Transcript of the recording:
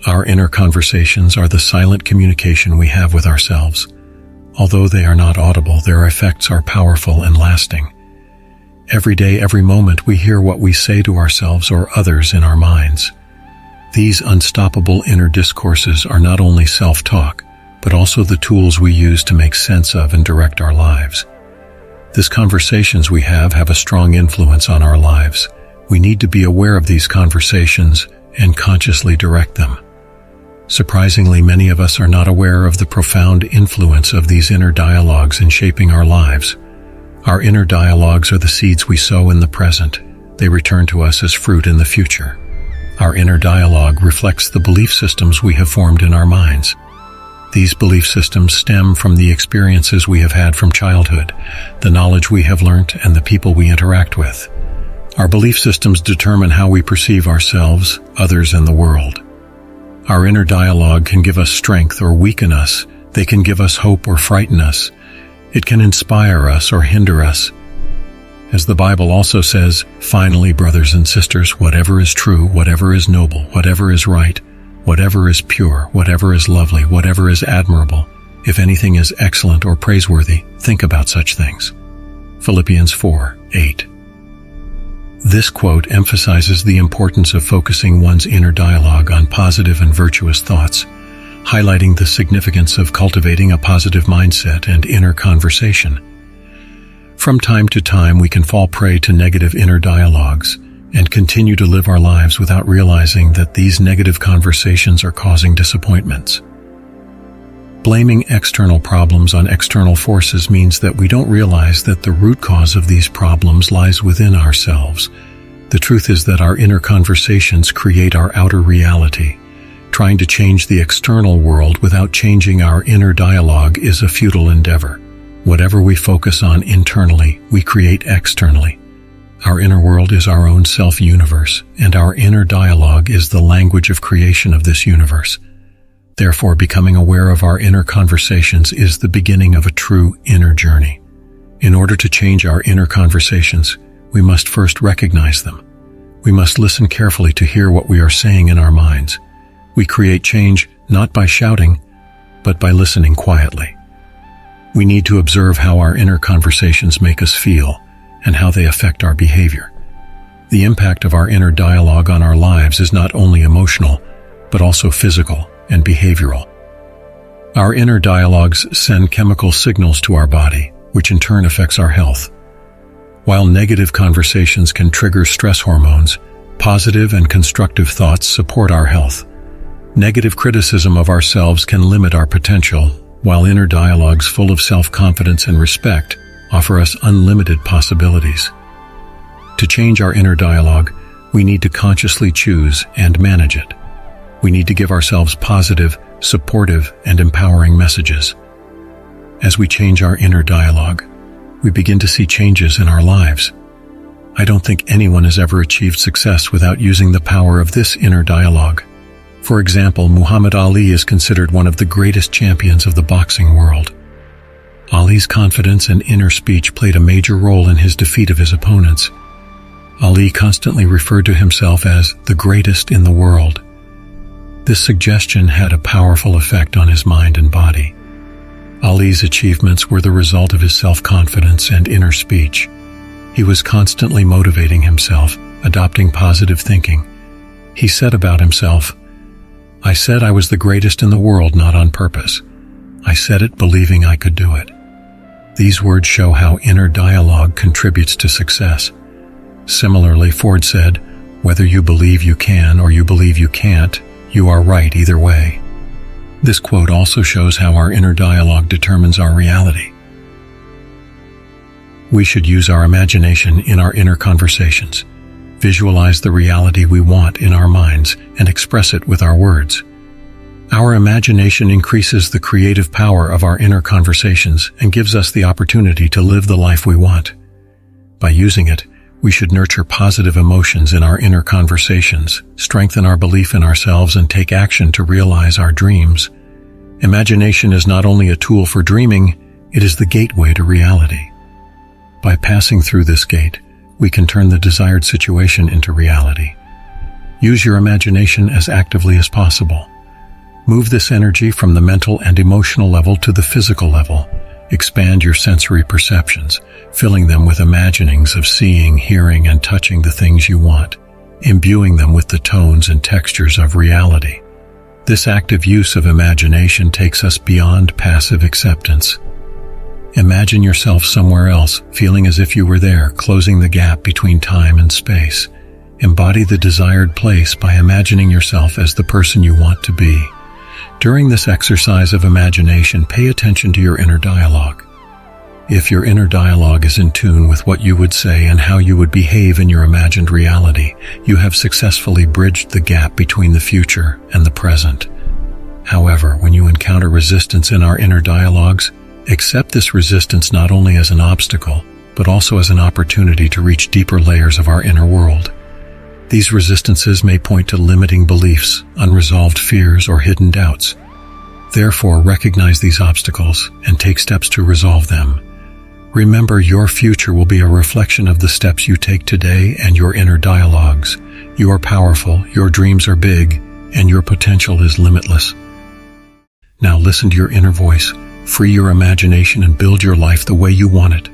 Our inner conversations are the silent communication we have with ourselves. Although they are not audible, their effects are powerful and lasting. Every day, every moment, we hear what we say to ourselves or others in our minds. These unstoppable inner discourses are not only self-talk, but also the tools we use to make sense of and direct our lives. These conversations we have a strong influence on our lives. We need to be aware of these conversations and consciously direct them. Surprisingly, many of us are not aware of the profound influence of these inner dialogues in shaping our lives. Our inner dialogues are the seeds we sow in the present. They return to us as fruit in the future. Our inner dialogue reflects the belief systems we have formed in our minds. These belief systems stem from the experiences we have had from childhood, the knowledge we have learned, and the people we interact with. Our belief systems determine how we perceive ourselves, others, and the world. Our inner dialogue can give us strength or weaken us. They can give us hope or frighten us. It can inspire us or hinder us. As the Bible also says, "Finally, brothers and sisters, whatever is true, whatever is noble, whatever is right, whatever is pure, whatever is lovely, whatever is admirable, if anything is excellent or praiseworthy, think about such things." Philippians 4:8. This quote emphasizes the importance of focusing one's inner dialogue on positive and virtuous thoughts, highlighting the significance of cultivating a positive mindset and inner conversation. From time to time, we can fall prey to negative inner dialogues and continue to live our lives without realizing that these negative conversations are causing disappointments. Blaming external problems on external forces means that we don't realize that the root cause of these problems lies within ourselves. The truth is that our inner conversations create our outer reality. Trying to change the external world without changing our inner dialogue is a futile endeavor. Whatever we focus on internally, we create externally. Our inner world is our own self-universe, and our inner dialogue is the language of creation of this universe. Therefore, becoming aware of our inner conversations is the beginning of a true inner journey. In order to change our inner conversations, we must first recognize them. We must listen carefully to hear what we are saying in our minds. We create change not by shouting, but by listening quietly. We need to observe how our inner conversations make us feel and how they affect our behavior. The impact of our inner dialogue on our lives is not only emotional, but also physical and behavioral. Our inner dialogues send chemical signals to our body, which in turn affects our health. While negative conversations can trigger stress hormones, positive and constructive thoughts support our health. Negative criticism of ourselves can limit our potential, while inner dialogues full of self-confidence and respect offer us unlimited possibilities. To change our inner dialogue, we need to consciously choose and manage it. We need to give ourselves positive, supportive, and empowering messages. As we change our inner dialogue, we begin to see changes in our lives. I don't think anyone has ever achieved success without using the power of this inner dialogue. For example, Muhammad Ali is considered one of the greatest champions of the boxing world. Ali's confidence and inner speech played a major role in his defeat of his opponents. Ali constantly referred to himself as the greatest in the world. This suggestion had a powerful effect on his mind and body. Ali's achievements were the result of his self-confidence and inner speech. He was constantly motivating himself, adopting positive thinking. He said about himself, "I said I was the greatest in the world, not on purpose. I said it believing I could do it." These words show how inner dialogue contributes to success. Similarly, Ford said, "Whether you believe you can or you believe you can't, you are right either way." This quote also shows how our inner dialogue determines our reality. We should use our imagination in our inner conversations. Visualize the reality we want in our minds and express it with our words. Our imagination increases the creative power of our inner conversations and gives us the opportunity to live the life we want. By using it, we should nurture positive emotions in our inner conversations, strengthen our belief in ourselves, and take action to realize our dreams. Imagination is not only a tool for dreaming, it is the gateway to reality. By passing through this gate, we can turn the desired situation into reality. Use your imagination as actively as possible. Move this energy from the mental and emotional level to the physical level. Expand your sensory perceptions, filling them with imaginings of seeing, hearing, and touching the things you want, imbuing them with the tones and textures of reality. This active use of imagination takes us beyond passive acceptance. Imagine yourself somewhere else, feeling as if you were there, closing the gap between time and space. Embody the desired place by imagining yourself as the person you want to be. During this exercise of imagination, pay attention to your inner dialogue. If your inner dialogue is in tune with what you would say and how you would behave in your imagined reality, you have successfully bridged the gap between the future and the present. However, when you encounter resistance in our inner dialogues, accept this resistance not only as an obstacle, but also as an opportunity to reach deeper layers of our inner world. These resistances may point to limiting beliefs, unresolved fears, or hidden doubts. Therefore, recognize these obstacles and take steps to resolve them. Remember, your future will be a reflection of the steps you take today and your inner dialogues. You are powerful, your dreams are big, and your potential is limitless. Now listen to your inner voice, free your imagination, and build your life the way you want it.